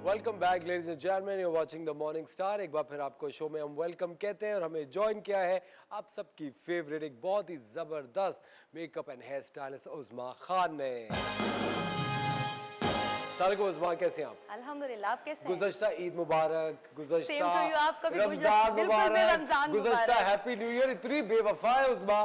Welcome back ladies and gentleman, you watching the morning star. एक बार फिर आपको show में हम वेलकम कहते हैं और हमें ज्वाइन किया है आप सबकी फेवरेट एक बहुत ही जबरदस्त makeup and hair stylist Usma Khan ने। उस्मा, कैसे हैं आप? अल्हम्दुलिल्लाह, आप कैसे हैं? गुज़श्ता ईद मुबारक, गुज़श्ता रमजान मुबारक, गुज़श्ता हैप्पी न्यू ईयर। इतनी बेवफा है उस्मा,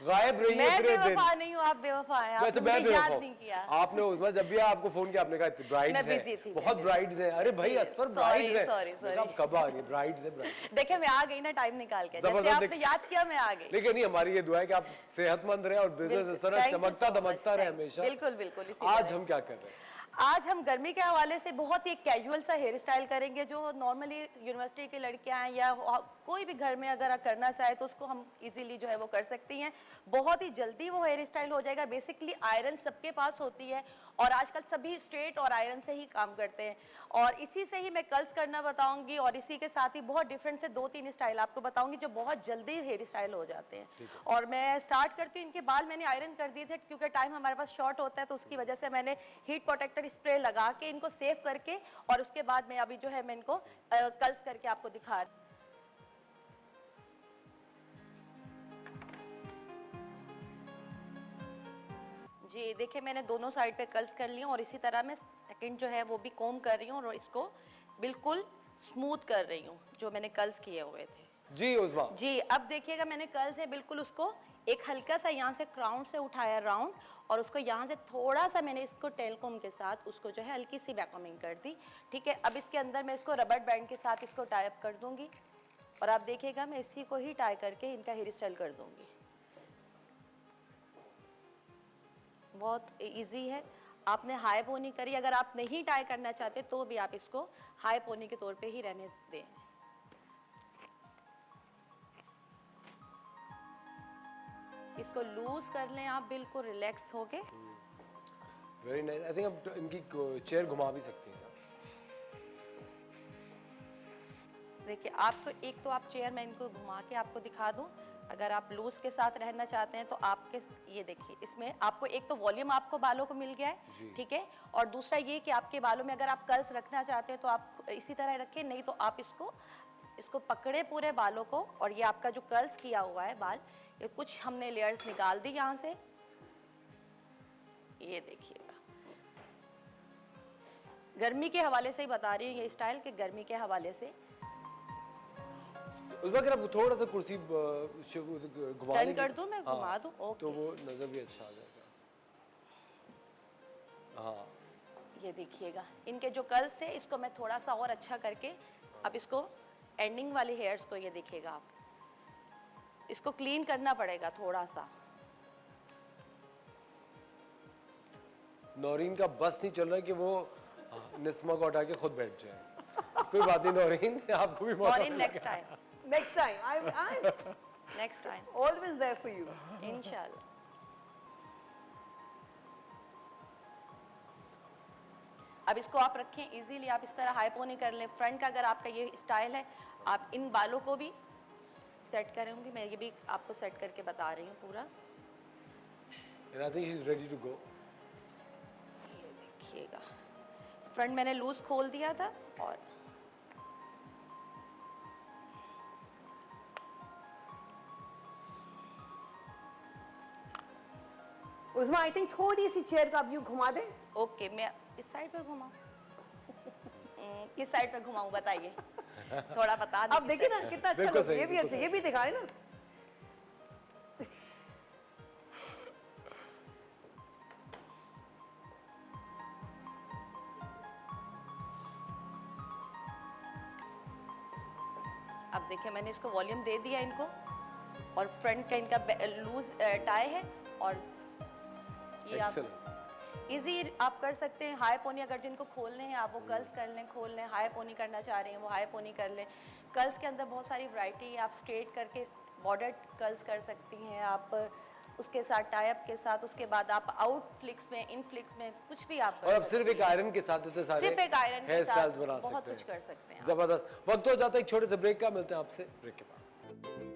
गायब रही है इतने दिन। मैं बेवफा नहीं हूँ, आप बेवफा हैं। आपने मुझे याद नहीं किया। आपने उस्मा जब भी आपको फोन किया आपने कहा ब्राइड्स हैं, बहुत ब्राइड्स हैं। अरे भाई असफर ब्राइड्स हैं, आप कब आ गई? ब्राइड्स हैं, ब्राइड। देखिए मैं आ गई ना टाइम निकाल के, जैसे आपने याद किया मैं आ गई। देखिए नहीं, हमारी ये दुआ है कि आप सेहतमंद रहे और बिजनेस इस तरह चमकता दमकता रहे हमेशा। बिल्कुल बिल्कुल। आज हम क्या कर रहे हैं? आज हम गर्मी के हवाले से बहुत ही कैजुअल सा हेयर स्टाइल करेंगे जो नॉर्मली यूनिवर्सिटी की लड़कियां हैं या कोई भी घर में अगर करना चाहे तो उसको हम इजीली जो है वो कर सकती हैं। बहुत ही जल्दी वो हेयर स्टाइल हो जाएगा। बेसिकली आयरन सबके पास होती है और आजकल सभी स्ट्रेट और आयरन से ही काम करते हैं और इसी से ही मैं कर्ल्स करना बताऊंगी और इसी के साथ ही बहुत डिफरेंट से 2-3 स्टाइल आपको बताऊंगी जो बहुत जल्दी हेयर स्टाइल हो जाते हैं। और मैं स्टार्ट करती हूँ, इनके बाल मैंने आयरन कर दिए थे क्योंकि टाइम हमारे पास शॉर्ट होता है तो उसकी वजह से मैंने हीट प्रोटेक्टर स्प्रे लगा के इनको सेव करके और उसके बाद मैं अभी जो है मैं इनको कर्ल्स करके आपको दिखा रही हूं। जी देखिए मैंने दोनों साइड पे कर्ल्स कर लिया और इसी तरह मैं सेकंड जो है वो भी कोम कर रही हूँ और इसको बिल्कुल स्मूथ कर रही हूँ जो मैंने कर्ल्स किए हुए थे। जी उस्मा जी, अब देखिएगा मैंने कर्ल्स है बिल्कुल उसको एक हल्का सा यहाँ से क्राउन से उठाया राउंड और उसको यहाँ से थोड़ा सा मैंने इसको टेल कोम के साथ उसको जो है हल्की सी बैककोमिंग कर दी। ठीक है, अब इसके अंदर मैं इसको रबर बैंड के साथ इसको टाई अप कर दूंगी और आप देखिएगा मैं इसी को ही टाई करके इनका हेयर स्टाइल कर दूंगी। बहुत इजी है। आपने हाई पोनी करी, अगर आप नहीं टाई करना चाहते तो भी आप इसको हाई पोनी के तौर पे ही रहने दें। इसको लूज कर लें आप बिल्कुल रिलैक्स होके। Very nice. आई थिंक आप इनकी चेयर घुमा भी सकती हैं। देखिए आपको एक तो आप चेयर मैं इनको घुमा के आपको दिखा दूं। अगर आप लूज के साथ रहना चाहते हैं तो आपके ये देखिए इसमें आपको एक तो वॉल्यूम आपको बालों को मिल गया है, ठीक है, और दूसरा ये कि आपके बालों में अगर आप कर्ल्स रखना चाहते हैं तो आप इसी तरह रखें, नहीं तो आप इसको पकड़े पूरे बालों को और ये आपका जो कर्ल्स किया हुआ है बाल, ये कुछ हमने लेयर्स निकाल दी यहाँ से। ये देखिएगा गर्मी के हवाले से ही बता रही हूँ ये स्टाइल के गर्मी के हवाले से। उस वक्त आप थोड़ा सा कुर्सी घुमा टर्न कर दूं, मैं घुमा दूं, ओके, तो वो नजर भी अच्छा आ जाएगा। हाँ ये देखिएगा इनके जो कर्ल्स थे इसको मैं थोड़ा सा और अच्छा करके अब इसको एंडिंग वाले हेयर्स को ये देखिएगा आप इसको क्लीन करना पड़ेगा थोड़ा सा। नौरीन का बस नहीं चल रहा कि वो निस्मा को हटा के खुद बैठ जाए। कोई बात नहीं नौरीन, आपको भी मौका Naureen next time next time always there for you इंशाल्लाह। अब इसको आप रखें इजीली, आप इस तरह हाई पोनी कर लें। फ्रंट का अगर आपका ये स्टाइल है आप इन बालों को भी सेट करूंगी, मैं ये भी आपको सेट करके बता रही हूँ पूरा। I think she's ready to go. ये देखिएगा फ्रंट मैंने लूज खोल दिया था और उस्मा आई थिंक थोड़ी सी चेयर का आप यूं घुमा दें। ओके, मैं इस साइड पे घुमाऊं किस साइड पे घुमाऊं बताइए, थोड़ा बता दीजिए। अब देखिए ना कितना अच्छा लुक, ये भी अच्छा, ये भी दिखा रहे ना। अब देखिए मैंने इसको वॉल्यूम दे दिया इनको और फ्रंट का इनका लूज टाई है और ये आप इजी आप कर सकते हैं। हाई पोनी अगर जिनको खोलने हैं आप वो कर्ल्स कर लें, खोल लें। हाई पोनी करना चाह रहे हैं वो हाई पोनी कर लें। कर्ल्स के अंदर बहुत सारी वैरायटी है, आप स्ट्रेट करके बॉर्डर कर्ल्स कर सकती हैं आप उसके साथ टाई अप के साथ, उसके बाद आप आउट फ्लिक्स में इन फ्लिक्स में कुछ भी आप और अब सिर्फ एक आयरन के साथ इतने सारे सिर्फ एक आयरन हेयर के स्टाइल्स साथ बना बहुत सकते कुछ कर सकते हैं। जबरदस्त। वक्त हो जाता है एक छोटे से ब्रेक का, मिलते हैं आपसे ब्रेक के बाद।